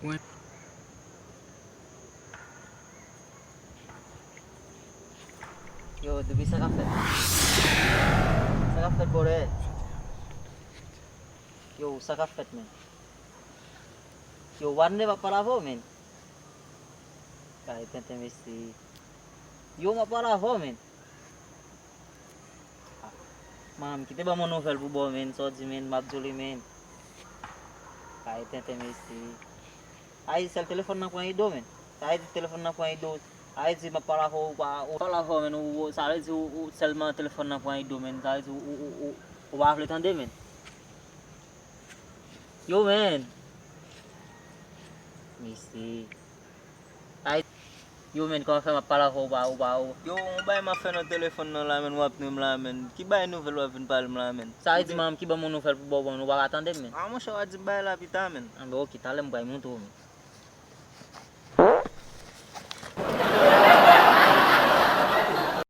Yo, tu bisa kafe? Sa kafe boleh? Yo, sa kafe men. Yo, warne maparavo men. Kahit na mesti. Yo, maparavo men. Mam, kita ba mau novel bu men, soji men, mabjuli men. Kahit na mesti. Ay, sa telepon na ko ido men. Kahit telepon na ko ido. Ay, si maparavo pa. Maparavo men, sa si selma telepon na ko ido men. Sa si wafle tande men. Yo men. Mesti. Ay, yo men, kung sa maparavo ba. Yo, bay ma fe no telefon nan la men, wap nem la men. Ki bay nouvel wap vin palm la men. Sa si mam, ki ba mo novel bu men, wala tande men. Amo siya wad bay la pita men. Ambe, okay, talem bay mo to men.